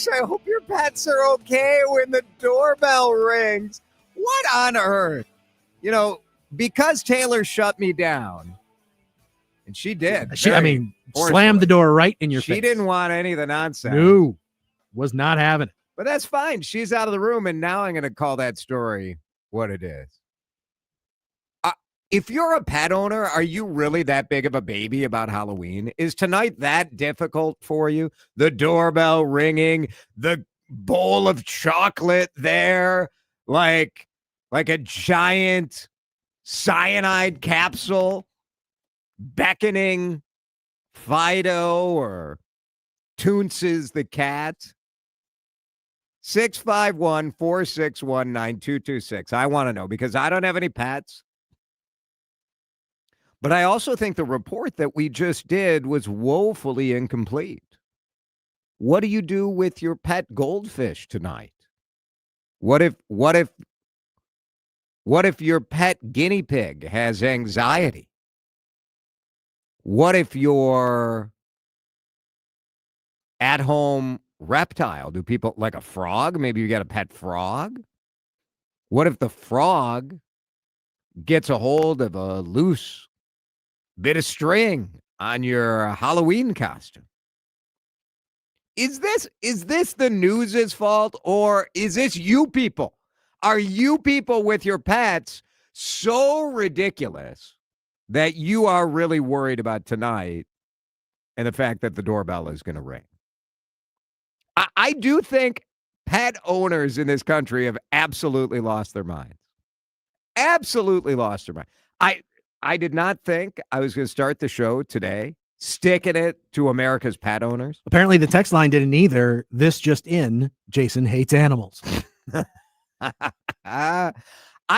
I hope your pets are okay when the doorbell rings. What on earth? You know, because Taylor shut me down, and she did. Slammed the door right in your face. She didn't want any of the nonsense. No, was not having it. But that's fine. She's out of the room, and now I'm going to call that story what it is. If you're a pet owner, are you really that big of a baby about Halloween? Is tonight that difficult for you? The doorbell ringing, the bowl of chocolate there, like a giant cyanide capsule beckoning Fido or Toonces the cat. 651-461-9226. I want to know because I don't have any pets. But I also think the report that we just did was woefully incomplete. What do you do with your pet goldfish tonight? What if your pet guinea pig has anxiety? What if your at-home reptile, do people like a frog? Maybe you got a pet frog. What if the frog gets a hold of a loose bit of string on your Halloween costume? Is this the news's fault, or is this you people? Are you people with your pets so ridiculous that you are really worried about tonight and the fact that the doorbell is going to ring? I do think pet owners in this country have absolutely lost their minds. Absolutely lost their mind. I did not think I was going to start the show today sticking it to America's pet owners. Apparently the text line didn't either. This just in, Jason hates animals. I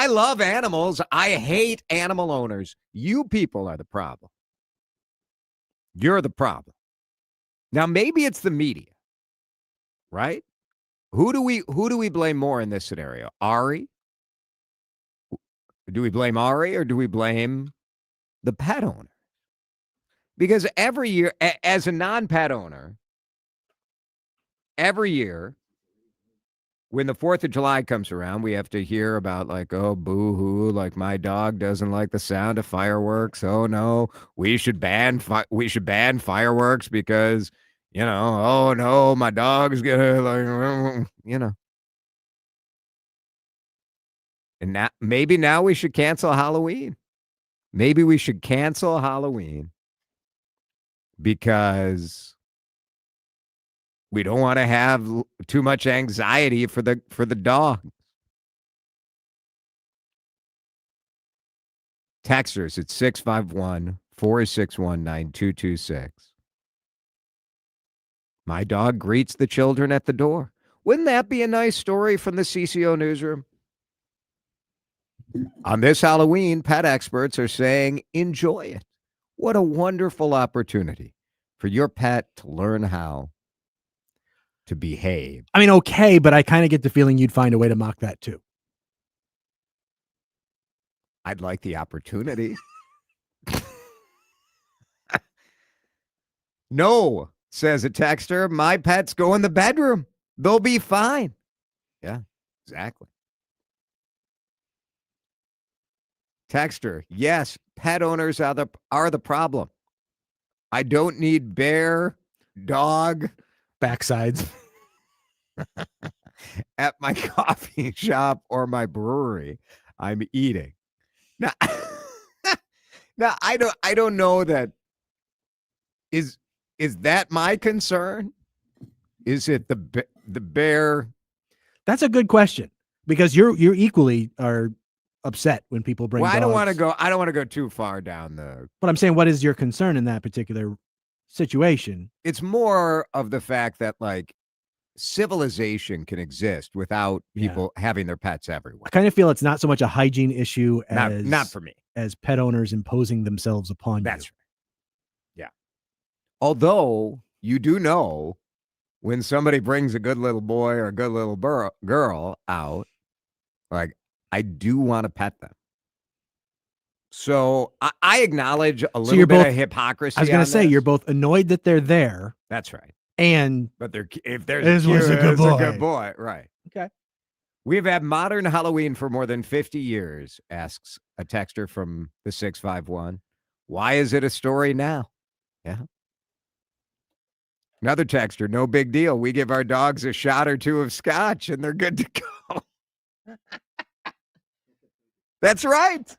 love animals. I hate animal owners. You people are the problem. You're the problem. Now, maybe it's the media, right? Who do we blame more in this scenario? Ari? Do we blame Ari or do we blame the pet owner? Because every year, as a non-pet owner, every year, when the 4th of July comes around, we have to hear about like, oh, boo-hoo, like my dog doesn't like the sound of fireworks. Oh, no, we should ban fireworks because, oh, no, my dog's going to, And maybe now we should cancel Halloween. Maybe we should cancel Halloween because we don't want to have too much anxiety for the dog. Texters at 651-461-9226. My dog greets the children at the door. Wouldn't that be a nice story from the CCO newsroom? On this Halloween, pet experts are saying, enjoy it. What a wonderful opportunity for your pet to learn how to behave. I mean, okay, but I kind of get the feeling you'd find a way to mock that too. I'd like the opportunity. No, says a texter, my pets go in the bedroom. They'll be fine. Yeah, exactly. Texter, yes, pet owners are the problem. I don't need bear, dog, backsides at my coffee shop or my brewery. I'm eating. Now, I don't know that. Is that my concern? Is it the bear? That's a good question because you're equally are upset when people bring. Well, dogs. I don't want to go too far down the. But I'm saying, what is your concern in that particular situation? It's more of the fact that like civilization can exist without people having their pets everywhere. I kind of feel it's not so much a hygiene issue as not for me, as pet owners imposing themselves upon That's you. Right. Yeah. Although you do know when somebody brings a good little boy or a good little girl out, like I do want to pet them. So I acknowledge a little bit of hypocrisy. I was going to say, you're both annoyed that they're there. That's right. And But if there's This was a good it's a boy. good boy, right? Okay. We've had modern Halloween for more than 50 years, asks a texter from the 651. Why is it a story now? Yeah. Another texter, no big deal. We give our dogs a shot or two of scotch and they're good to go. That's right.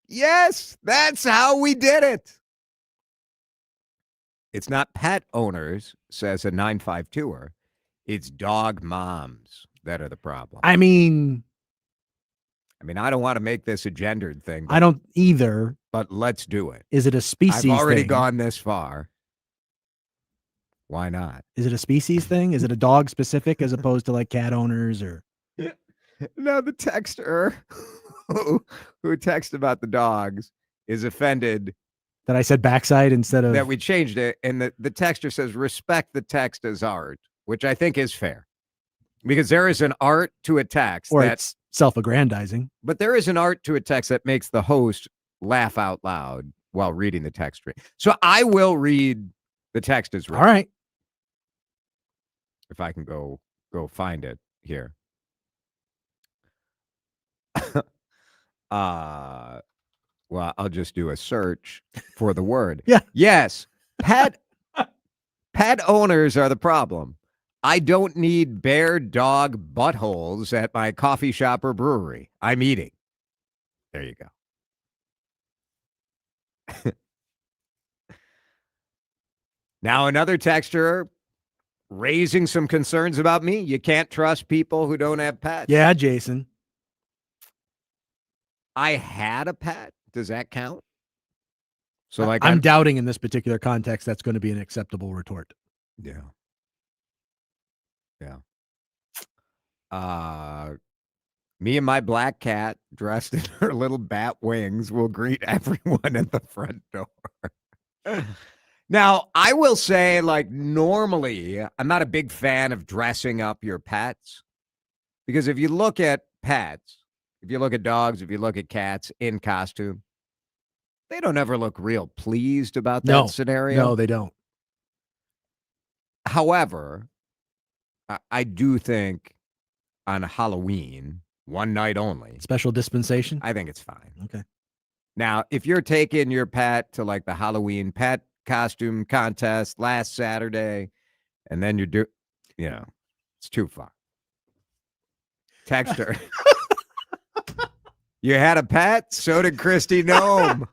Yes, that's how we did it. It's not pet owners, says a 952er. It's dog moms that are the problem. I mean, I don't want to make this a gendered thing. I don't either. But let's do it. Is it a species I've already thing? gone this far. Why not? Is it a species thing? Is it a dog specific as opposed to like cat owners or? No, the texter who texted about the dogs is offended That I said backside instead of that we changed it. And the texter says, respect the text as art, which I think is fair. Because there is an art to a text or that's it's self-aggrandizing. but there is an art to a text that makes the host laugh out loud while reading the text string. So I will read the text as written. All right. If I can go find it here. Well, I'll just do a search for the word. Yeah. Yes. Pet owners are the problem. I don't need bare dog buttholes at my coffee shop or brewery. I'm eating. There you go. Now another texter raising some concerns about me. You can't trust people who don't have pets. Yeah, Jason. I had a pet. Does that count? So like I'm doubting in this particular context that's going to be an acceptable retort. Yeah. Me and my black cat dressed in her little bat wings will greet everyone at the front door. Now, I will say, like, normally, I'm not a big fan of dressing up your pets because if you look at pets, if you look at dogs, if you look at cats in costume, they don't ever look real pleased about that scenario. No, they don't. However, I do think on Halloween, one night only, Special dispensation? I think it's fine. Okay. Now, if you're taking your pet to like the Halloween pet costume contest last Saturday, and then it's too far. Texter. You had a pet? So did Christy Gnome.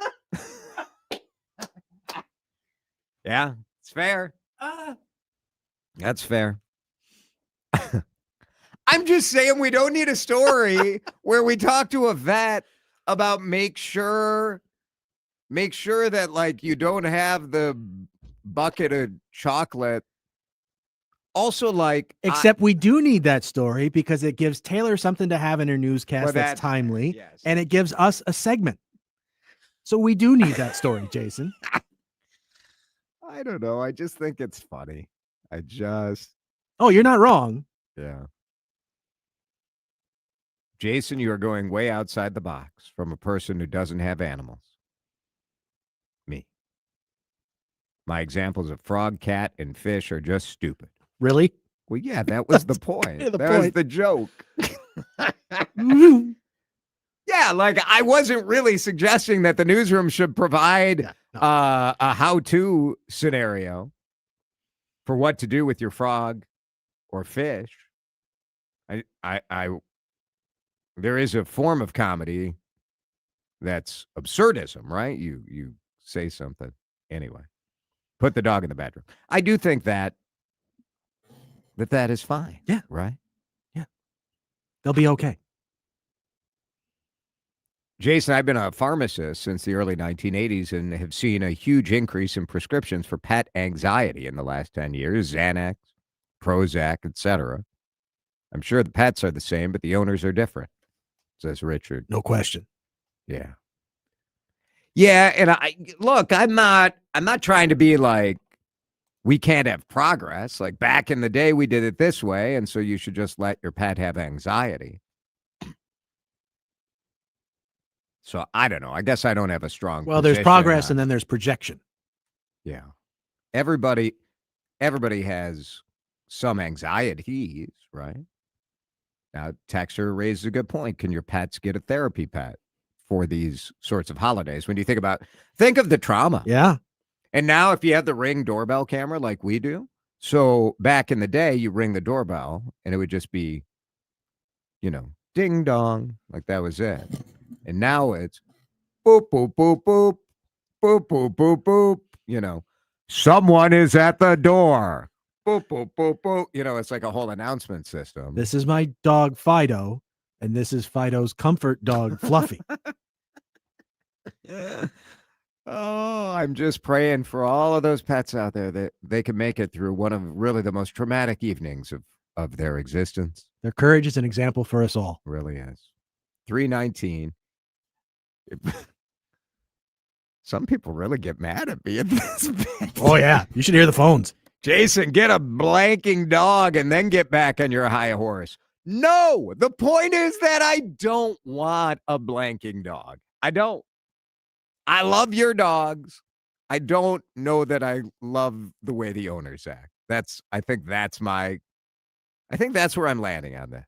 Yeah, it's fair. That's fair. I'm just saying we don't need a story where we talk to a vet about make sure that like you don't have the bucket of chocolate. Also, like except we do need that story because it gives Taylor something to have in her newscast that's timely, yes. and it gives us a segment. So we do need that story, Jason. I don't know. I just think it's funny. Oh, you're not wrong. Yeah. Jason, you are going way outside the box from a person who doesn't have animals. Me. My examples of frog, cat, and fish are just stupid. Really? Well, yeah, that was the point. The that point. was the joke. Yeah, like I wasn't really suggesting that the newsroom should provide a how-to scenario for what to do with your frog or fish. There is a form of comedy that's absurdism, right? You say something. Anyway, put the dog in the bedroom. I do think that is fine. Yeah. Right? Yeah. They'll be okay. Jason, I've been a pharmacist since the early 1980s and have seen a huge increase in prescriptions for pet anxiety in the last 10 years, Xanax, Prozac, etc. I'm sure the pets are the same, but the owners are different, says Richard. No question. Yeah. Yeah, and I'm not trying to be like we can't have progress. Like back in the day we did it this way, and so you should just let your pet have anxiety. So I don't know. I guess I don't have a strong Well, there's progress and then there's projection. Yeah. Everybody everybody has some anxieties, right? Now, Texter raises a good point. Can your pets get a therapy pet for these sorts of holidays? When you think of the trauma. Yeah. And now if you have the Ring doorbell camera like we do, so back in the day, you ring the doorbell and it would just be, ding dong, like that was it. And now it's boop, boop, boop, boop, boop, boop, boop, boop, someone is at the door. Boop, boop, boop, boop. It's like a whole announcement system. This is my dog Fido, and this is Fido's comfort dog Fluffy. Oh, I'm just praying for all of those pets out there that they can make it through one of really the most traumatic evenings of their existence. Their courage is an example for us all. Really is. 319. Some people really get mad at me at this bit. Oh, yeah. You should hear the phones. Jason, get a blanking dog and then get back on your high horse. No, the point is that I don't want a blanking dog. I don't. I love your dogs. I don't know that I love the way the owners act. I think that's where I'm landing on this.